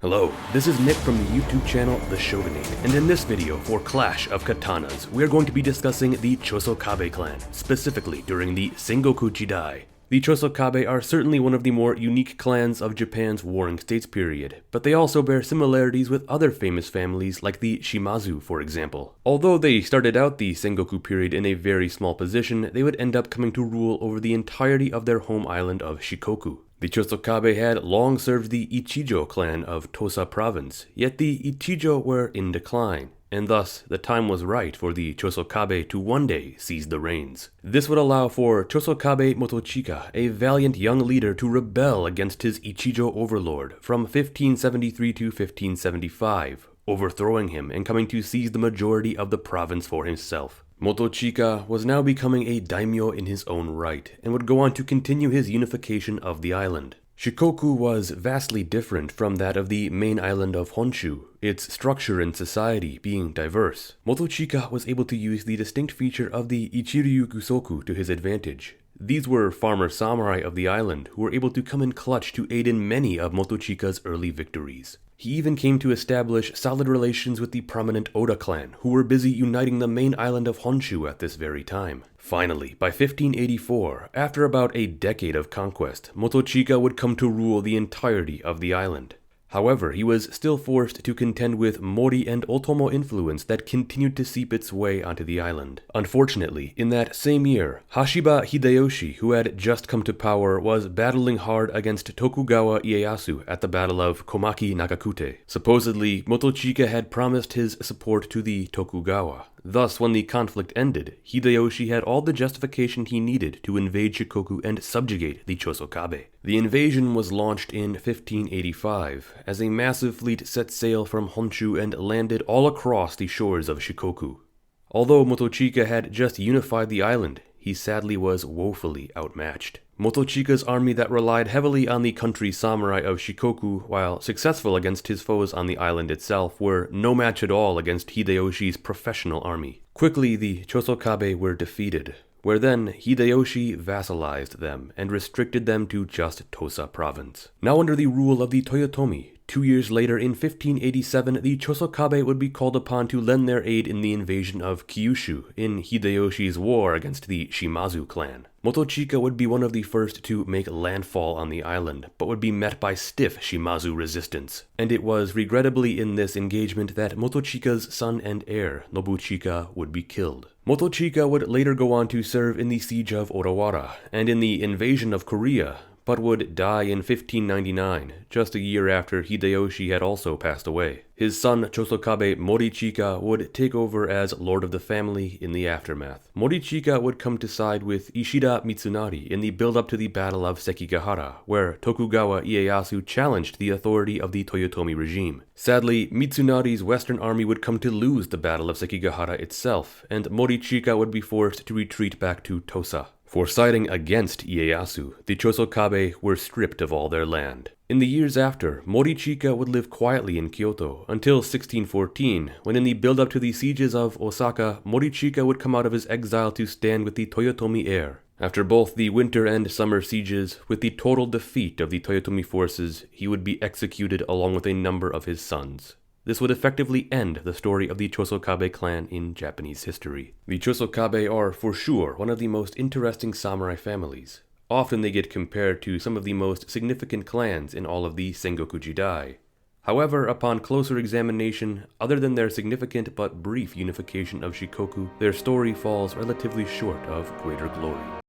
Hello, this is Nick from the YouTube channel The Shogunate, and in this video for Clash of Katanas, we are going to be discussing the Chosokabe Clan, specifically during the Sengoku Jidai. The Chosokabe are certainly one of the more unique clans of Japan's Warring States period, but they also bear similarities with other famous families like the Shimazu, for example. Although they started out the Sengoku period in a very small position, they would end up coming to rule over the entirety of their home island of Shikoku. The Chosokabe had long served the Ichijo clan of Tosa province, yet the Ichijo were in decline, and thus the time was right for the Chosokabe to one day seize the reins. This would allow for Chosokabe Motochika, a valiant young leader, to rebel against his Ichijo overlord from 1573 to 1575, overthrowing him and coming to seize the majority of the province for himself. Motochika was now becoming a daimyo in his own right, and would go on to continue his unification of the island. Shikoku was vastly different from that of the main island of Honshu, its structure and society being diverse. Motochika was able to use the distinct feature of the Ichiryu Gusoku to his advantage. These were farmer samurai of the island who were able to come in clutch to aid in many of Motochika's early victories. He even came to establish solid relations with the prominent Oda clan, who were busy uniting the main island of Honshu at this very time. Finally, by 1584, after about a decade of conquest, Motochika would come to rule the entirety of the island. However, he was still forced to contend with Mori and Otomo influence that continued to seep its way onto the island. Unfortunately, in that same year, Hashiba Hideyoshi, who had just come to power, was battling hard against Tokugawa Ieyasu at the Battle of Komaki Nagakute. Supposedly, Motochika had promised his support to the Tokugawa. Thus, when the conflict ended, Hideyoshi had all the justification he needed to invade Shikoku and subjugate the Chosokabe. The invasion was launched in 1585, as a massive fleet set sail from Honshu and landed all across the shores of Shikoku. Although Motochika had just unified the island, he sadly was woefully outmatched. Motochika's army that relied heavily on the country samurai of Shikoku, while successful against his foes on the island itself, were no match at all against Hideyoshi's professional army. Quickly, the Chosokabe were defeated, where then Hideyoshi vassalized them and restricted them to just Tosa province. Now under the rule of the Toyotomi, 2 years later in 1587, the Chosokabe would be called upon to lend their aid in the invasion of Kyushu in Hideyoshi's war against the Shimazu clan. Motochika would be one of the first to make landfall on the island, but would be met by stiff Shimazu resistance. And it was regrettably in this engagement that Motochika's son and heir, Nobuchika, would be killed. Motochika would later go on to serve in the siege of Odawara and in the invasion of Korea, but would die in 1599, just a year after Hideyoshi had also passed away. His son Chosokabe Morichika would take over as lord of the family in the aftermath. Morichika would come to side with Ishida Mitsunari in the build-up to the Battle of Sekigahara, where Tokugawa Ieyasu challenged the authority of the Toyotomi regime. Sadly, Mitsunari's western army would come to lose the Battle of Sekigahara itself, and Morichika would be forced to retreat back to Tosa. For siding against Ieyasu, the Chosokabe were stripped of all their land. In the years after, Morichika would live quietly in Kyoto until 1614, when in the build-up to the sieges of Osaka, Morichika would come out of his exile to stand with the Toyotomi heir. After both the winter and summer sieges, with the total defeat of the Toyotomi forces, he would be executed along with a number of his sons. This would effectively end the story of the Chosokabe clan in Japanese history. The Chosokabe are, for sure, one of the most interesting samurai families. Often they get compared to some of the most significant clans in all of the Sengoku Jidai. However, upon closer examination, other than their significant but brief unification of Shikoku, their story falls relatively short of greater glory.